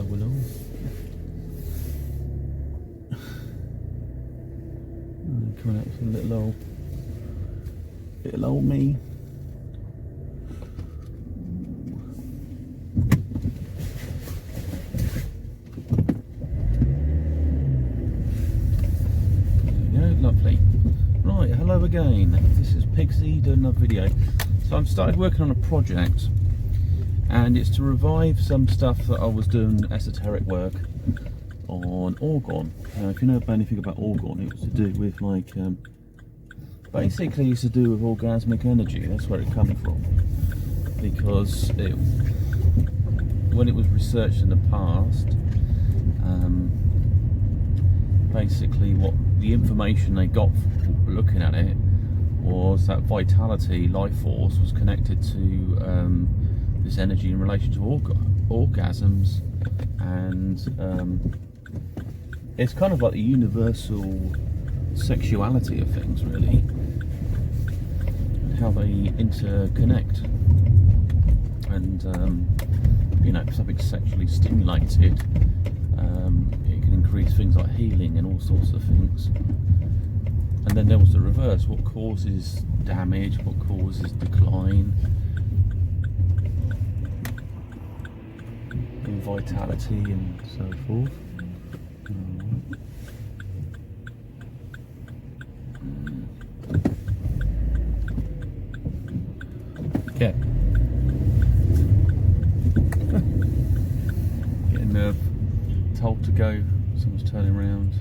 hello. Coming up with a little old me. There we go, lovely. Right, hello again. This is Pigsy doing another video. So I've started working on a project, and it's to revive some stuff that I was doing esoteric work on Orgone. If you know anything about Orgone, it was to do with like basically it's to do with orgasmic energy. That's where it comes from, because when it was researched in the past, basically what the information they got looking at it was that vitality, life force, was connected to this energy in relation to orgasms, and it's kind of like the universal sexuality of things, really, and how they interconnect. And you know, if something's sexually stimulated, it can increase things like healing and all sorts of things. And then there was the reverse: what causes damage, what causes decline in vitality and so forth. Okay. Getting told to go. Someone's turning around.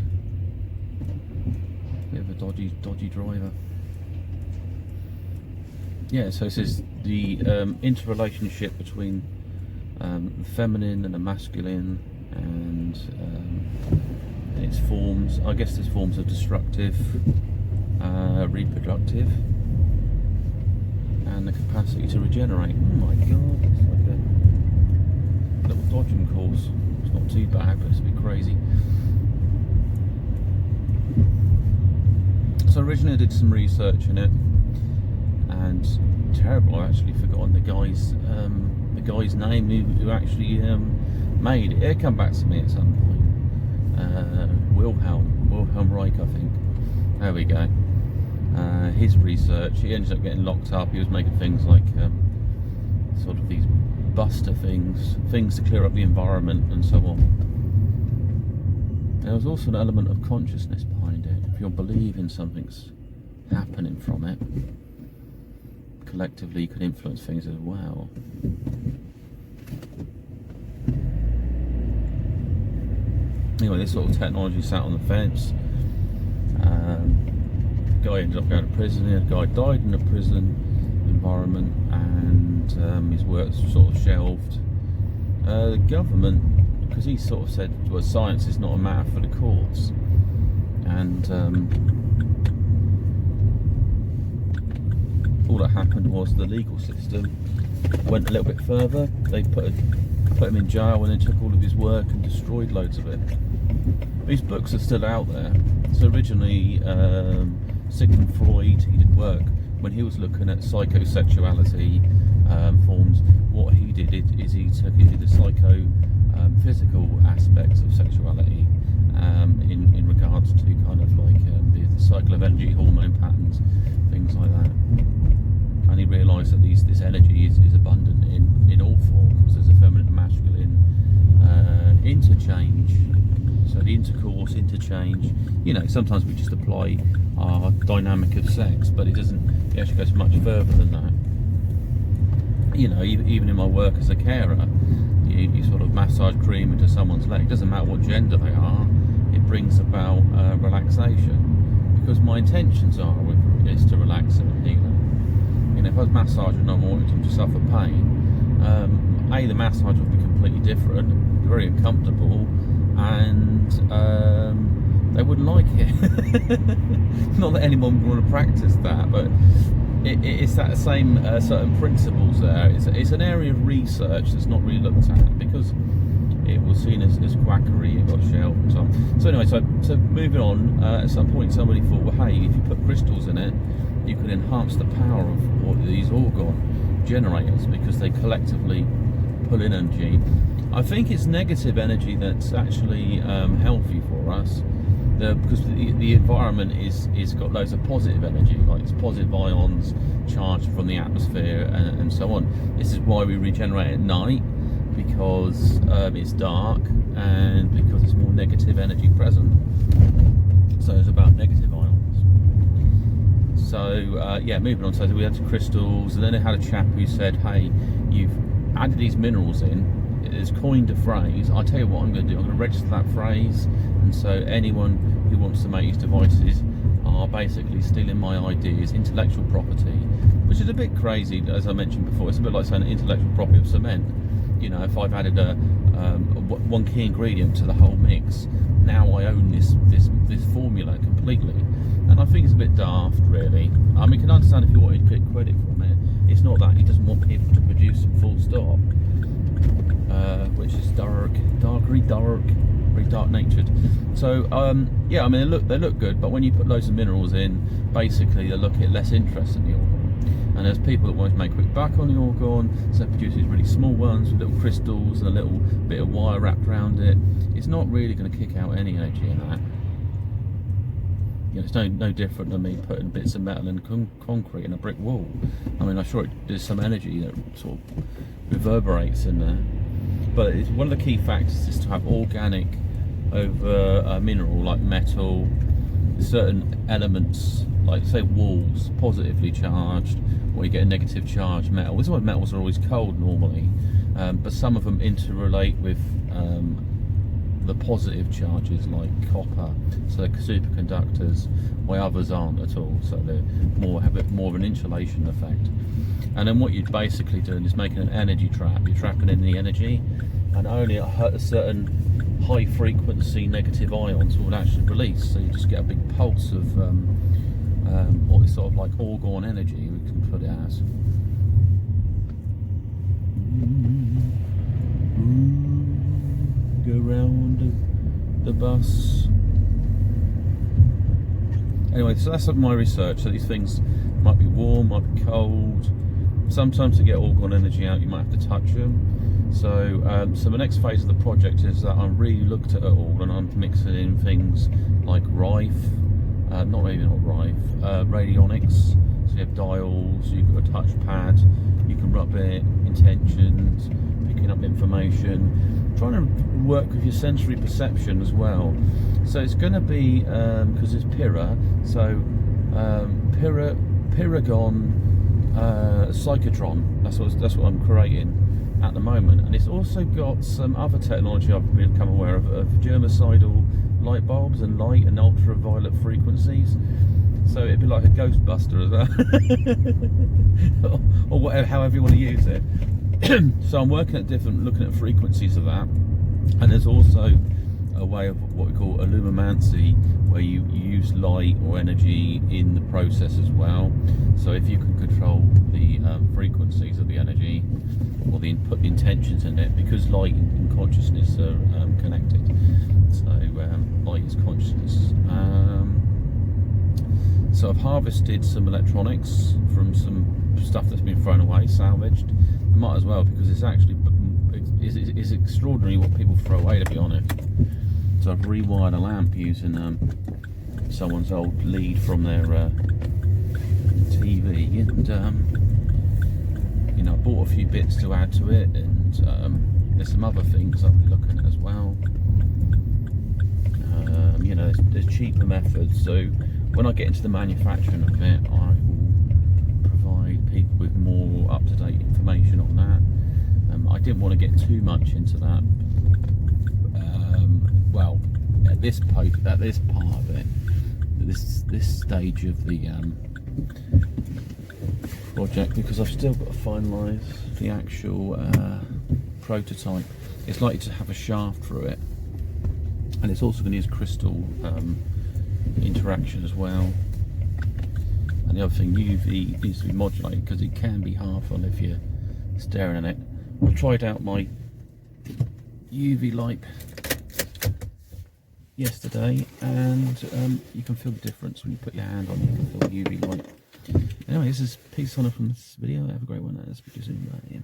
Bit of a dodgy driver. Yeah. So this is the interrelationship between the feminine and the masculine, and its forms. I guess there's forms of destructive, reproductive, and the capacity to regenerate. Oh my god, it's like a little dodging course. It's not too bad, but it's a bit crazy. So originally I did some research in it, and terrible, I actually forgotten the guy's name who actually made it. It'll come back to me at some point. Wilhelm Reich, I think. There we go. His research, he ended up getting locked up. He was making things like sort of these buster things to clear up the environment and so on. There was also an element of consciousness behind it. If you're believing something's happening from it, collectively you could influence things as well. Anyway, this sort of technology sat on the fence. Guy ended up going to prison. A guy died in a prison environment, and his work's sort of shelved. The government, because he sort of said, well, science is not a matter for the courts, and all that happened was the legal system went a little bit further. They put him in jail, and then took all of his work and destroyed loads of it. These books are still out there. So originally, Sigmund Freud, he did work when he was looking at psychosexuality forms. What he did is he did the physical aspects of sexuality in regards to kind of like the cycle of energy, hormone patterns, things like that. And he realised that this energy is abundant in all forms. There's a feminine and masculine interchange. So the intercourse, interchange, you know, sometimes we just apply our dynamic of sex, but it actually goes much further than that. You know, even in my work as a carer, you sort of massage cream into someone's leg. It doesn't matter what gender they are, it brings about relaxation, because my intentions is to relax them and heal them. You know, if I was massaging and I wanted them to suffer pain, the massage would be completely different, very uncomfortable, and they wouldn't like it. Not that anyone would want to practice that, but it's that same certain principles there. It's an area of research that's not really looked at, because it was seen as quackery. It got shelved and so on. So anyway, so moving on, at some point somebody thought, well, hey, if you put crystals in it, you can enhance the power of these Orgone generators, because they collectively pull in energy. I think it's negative energy that's actually healthy for us, because the environment is got loads of positive energy, like it's positive ions charged from the atmosphere and so on. This is why we regenerate at night, because it's dark and because there's more negative energy present. So it's about negative ions. So yeah, moving on. So we had crystals, and then I had a chap who said, hey, you've added these minerals in, it's coined a phrase. I'll tell you what I'm going to do, I'm going to register that phrase, and so anyone who wants to make these devices are basically stealing my ideas, intellectual property, which is a bit crazy. As I mentioned before, it's a bit like saying intellectual property of cement. You know, if I've added one key ingredient to the whole mix, now I own this formula completely, and I think it's a bit daft, really. I mean, you can understand if you wanted to get credit from it. It's not that he doesn't want people to produce them full stop, which is very dark natured. So yeah, I mean they look good, but when you put loads of minerals in, basically they look at less interest in the Orgone. And there's people that want to make a quick buck on the Orgone, so produce these really small ones with little crystals and a little bit of wire wrapped around it. It's not really going to kick out any energy in that. You know, it's no different than me putting bits of metal and concrete in a brick wall. I mean, I'm sure there's some energy that sort of reverberates in there. But it's one of the key factors is to have organic over a mineral like metal, certain elements like say walls positively charged, or you get a negative charged metal. This is why metals are always cold normally, but some of them interrelate with the positive charges like copper, so they're superconductors, while others aren't at all, so they have a bit more of an insulation effect. And then what you're basically doing is making an energy trap. You're trapping in the energy, and only a certain high frequency negative ions will actually release, so you just get a big pulse of what is sort of like Orgone energy, we can put it as. Go round the bus. Anyway, so that's my research. So these things might be warm, might be cold. Sometimes to get Orgone energy out, you might have to touch them. So, so the next phase of the project is that I really looked at it all, and I'm mixing in things like radionics. So you have dials, you've got a touchpad, you can rub it, intentions, picking up information, trying to work with your sensory perception as well. So it's going to be, because it's Pyra, so Pyragone-Psychotron. That's what I'm creating at the moment, and it's also got some other technology I've become aware of germicidal light bulbs and light and ultraviolet frequencies. So it'd be like a Ghostbuster as well, or whatever, however you want to use it. So I'm looking at frequencies of that, and there's also a way of what we call Illumimancy, where you use light or energy in the process as well. So if you can control the frequencies of the energy, or put the intentions in it, because light and consciousness are connected. So light is consciousness. So I've harvested some electronics from some stuff that's been thrown away, salvaged. I might as well, because it's actually it's extraordinary what people throw away, to be honest. So I've rewired a lamp using someone's old lead from their TV, and you know, I bought a few bits to add to it, and there's some other things I'll be looking at as well. You know, there's cheaper methods, so when I get into the manufacturing of it, I will provide people with more up-to-date information on that. I didn't want to get too much into that. Well, at this part of it, this stage of the project, because I've still got to finalise the actual prototype. It's likely to have a shaft through it, and it's also going to use crystal interaction as well. And the other thing, UV needs to be modulated, because it can be harmful if you're staring at it. I've tried out my UV light yesterday, and you can feel the difference when you put your hand on it. You can feel the UV light. Anyway, this is peace on from this video. Have a great one. I'll speak to you soon. Bye.